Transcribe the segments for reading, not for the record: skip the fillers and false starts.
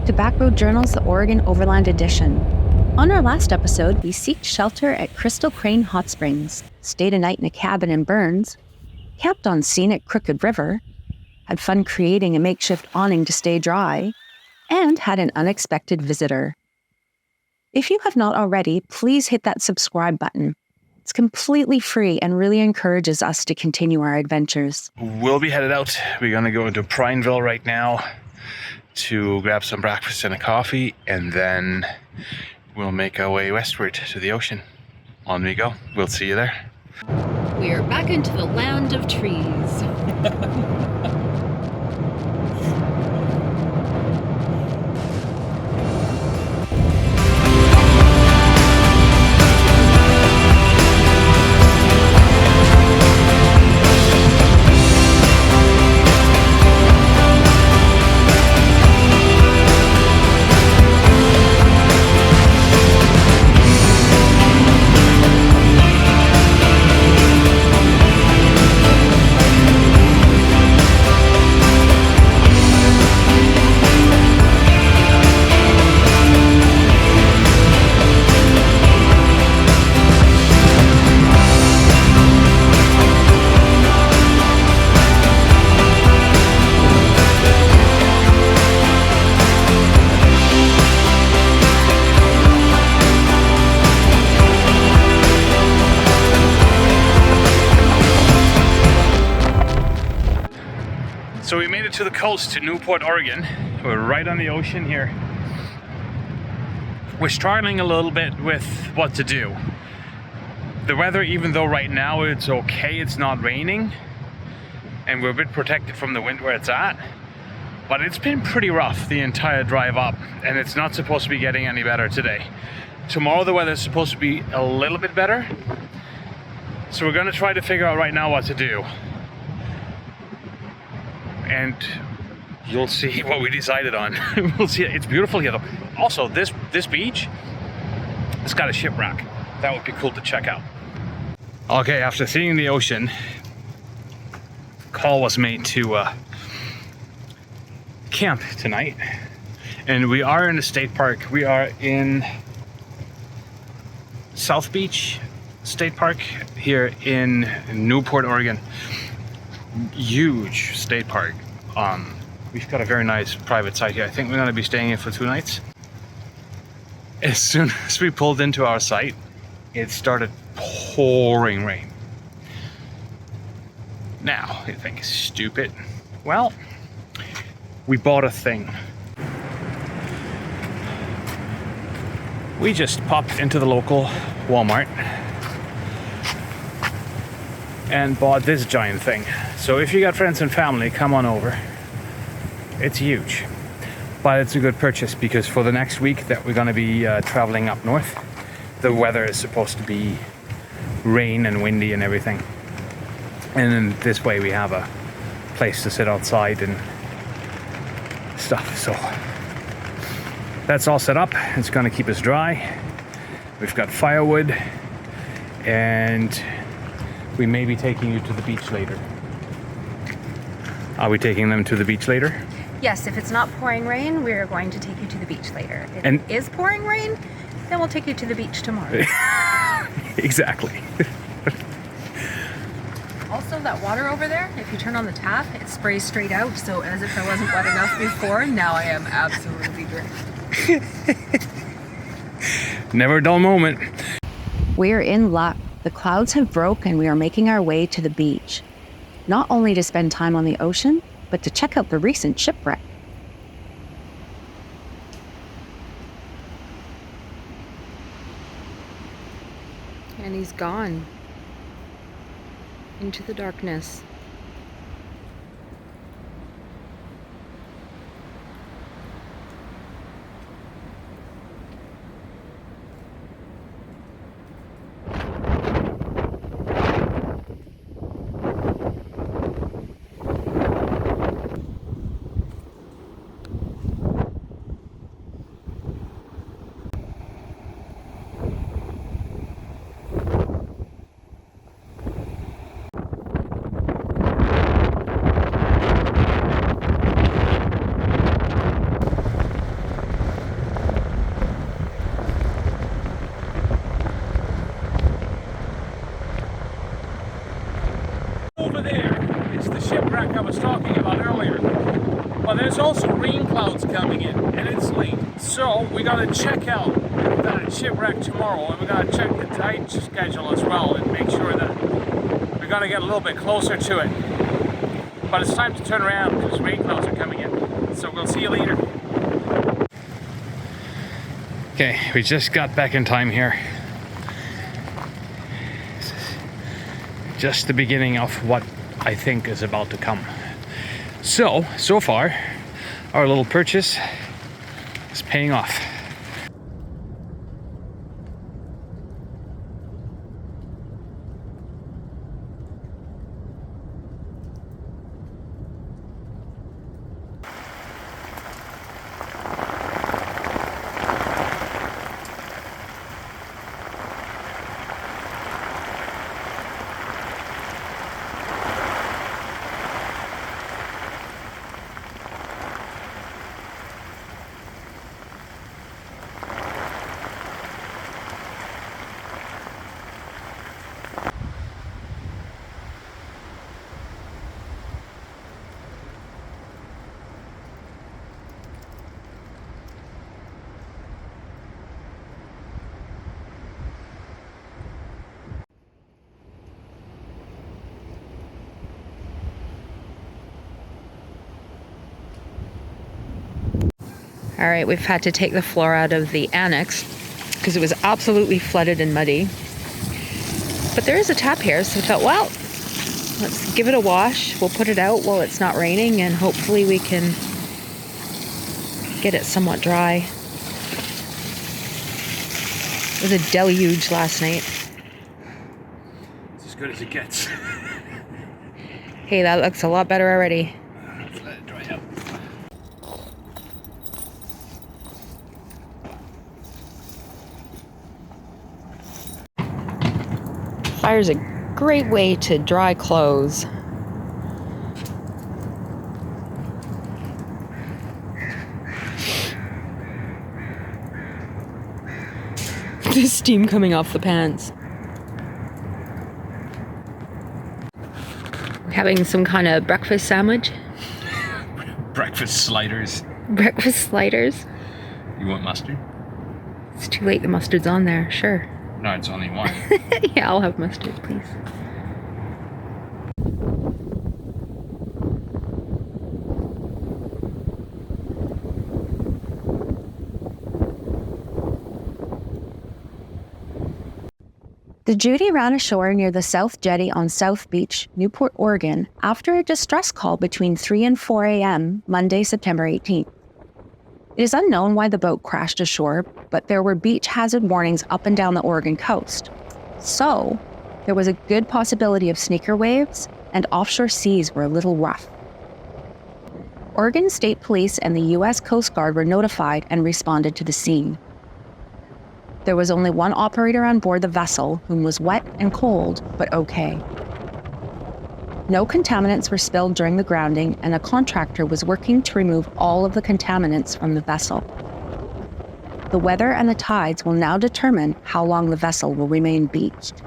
to Backroad Journal's The Oregon Overland Edition. On our last episode, we sought shelter at Crystal Crane Hot Springs, stayed a night in a cabin in Burns, camped on scenic Crooked River, had fun creating a makeshift awning to stay dry, and had an unexpected visitor. If you have not already, please hit that subscribe button. It's completely free and really encourages us to continue our adventures. We'll be headed out. We're gonna go into Prineville right now to grab some breakfast and a coffee, and then we'll make our way westward to the ocean. On we go. We'll see you there. We are back into the land of trees. So we made it to the coast, to Newport, Oregon. We're right on the ocean here. We're struggling a little bit with what to do. The weather, even though right now it's okay, it's not raining, and we're a bit protected from the wind where it's at, but it's been pretty rough the entire drive up, and it's not supposed to be getting any better today. Tomorrow the weather is supposed to be a little bit better, so we're gonna try to figure out right now what to do. And you'll see what we decided on. We'll see. It's beautiful here though. Also, this beach, it's got a shipwreck. That would be cool to check out. Okay, after seeing the ocean, call was made to camp tonight. And we are in a state park. We are in South Beach State Park here in Newport, Oregon. Huge state park. We've got a very nice private site here. I think we're going to be staying here for 2 nights. As soon as we pulled into our site, it started pouring rain. Now, you think it's stupid? Well, we bought a thing. We just popped into the local Walmart and bought this giant thing. So if you got friends and family, come on over. It's huge, but it's a good purchase because for the next week that we're gonna be traveling up north, the weather is supposed to be rain and windy and everything. And then this way we have a place to sit outside and stuff. So that's all set up. It's gonna keep us dry. We've got firewood, and we may be taking you to the beach later. Are we taking them to the beach later? Yes, if it's not pouring rain, we're going to take you to the beach later. If And- it is pouring rain, then we'll take you to the beach tomorrow. Exactly. Also, that water over there, if you turn on the tap, it sprays straight out. So as if I wasn't wet enough before, now I am absolutely drenched. Never a dull moment. We're in luck. The clouds have broke and we are making our way to the beach. Not only to spend time on the ocean, but to check out the recent shipwreck. And he's gone into the darkness. Over there is the shipwreck I was talking about earlier. But there's also rain clouds coming in, and it's late. So we gotta check out that shipwreck tomorrow, and we gotta check the tide schedule as well and make sure that we're gonna get a little bit closer to it. But it's time to turn around because rain clouds are coming in. So we'll see you later. Okay, we just got back in time here. This is just the beginning of what I think is about to come. So far, our little purchase is paying off. All right, we've had to take the floor out of the Annex because it was absolutely flooded and muddy. But there is a tap here, so we thought, well, let's give it a wash. We'll put it out while it's not raining, and hopefully we can get it somewhat dry. It was a deluge last night. It's as good as it gets. Hey, that looks a lot better already. Let's let it dry out. Fire's a great way to dry clothes. The steam coming off the pants. Having some kind of breakfast sandwich. Breakfast sliders. Breakfast sliders. You want mustard? It's too late, the mustard's on there, sure. No, it's only one. Yeah, I'll have mustard, please. The Judy ran ashore near the South Jetty on South Beach, Newport, Oregon, after a distress call between 3 and 4 a.m. Monday, September 18th. It is unknown why the boat crashed ashore, but there were beach hazard warnings up and down the Oregon coast. So, there was a good possibility of sneaker waves, and offshore seas were a little rough. Oregon State Police and the U.S. Coast Guard were notified and responded to the scene. There was only one operator on board the vessel, whom was wet and cold, but okay. No contaminants were spilled during the grounding, and a contractor was working to remove all of the contaminants from the vessel. The weather and the tides will now determine how long the vessel will remain beached.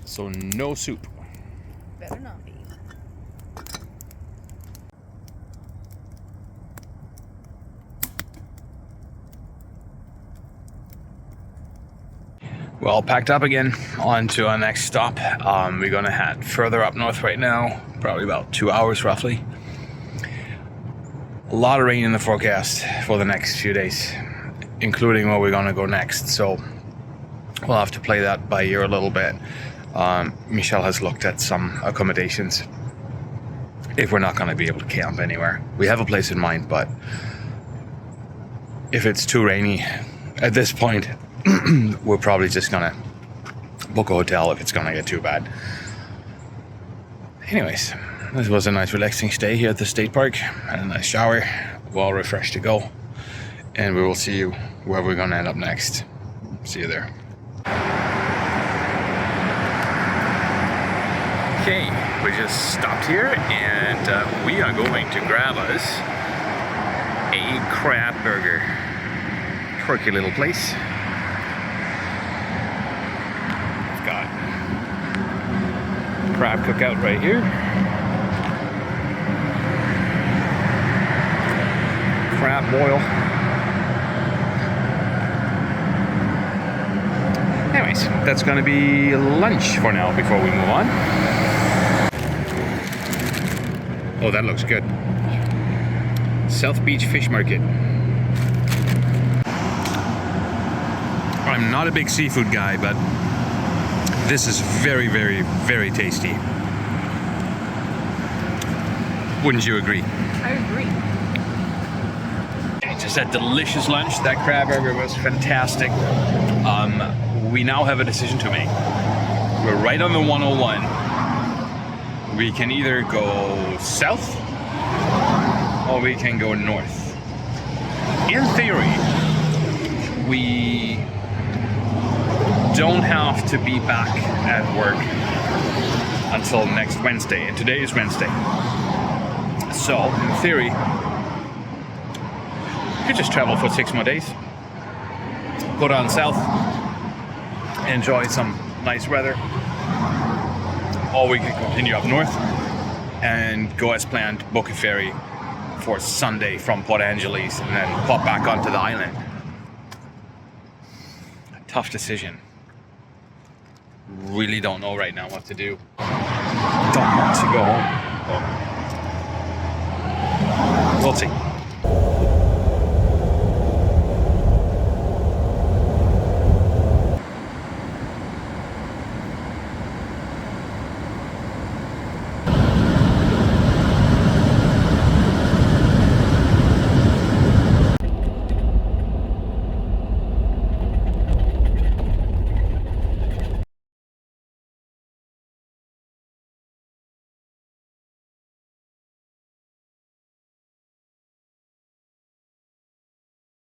So no soup. Better not be. Well, packed up again, on to our next stop. We're gonna head further up north right now, probably about 2 hours roughly. A lot of rain in the forecast for the next few days, including where we're gonna go next. So we'll have to play that by ear a little bit. Michelle has looked at some accommodations if we're not gonna be able to camp anywhere. We have a place in mind, but if it's too rainy at this point, we're probably just gonna book a hotel if it's gonna get too bad. Anyways, this was a nice relaxing stay here at the state park. Had a nice shower, well refreshed to go, and we will see you where we're gonna end up next. See you there. Okay, we just stopped here and we are going to grab us a crab burger. Quirky little place. Crab cookout right here. Crab boil. Anyways, that's gonna be lunch for now before we move on. Oh, that looks good. South Beach Fish Market. I'm not a big seafood guy, but this is very, very, very tasty. Wouldn't you agree? I agree. Just a delicious lunch. That crab burger was fantastic. We now have a decision to make. We're right on the 101. We can either go south or we can go north. In theory, we don't have to be back at work until next Wednesday, and today is Wednesday. So, in theory, we could just travel for 6 more days, go down south, enjoy some nice weather, or we could continue up north and go as planned, book a ferry for Sunday from Port Angeles and then pop back onto the island. A tough decision. Really don't know right now what to do. Don't want to go home. We'll see.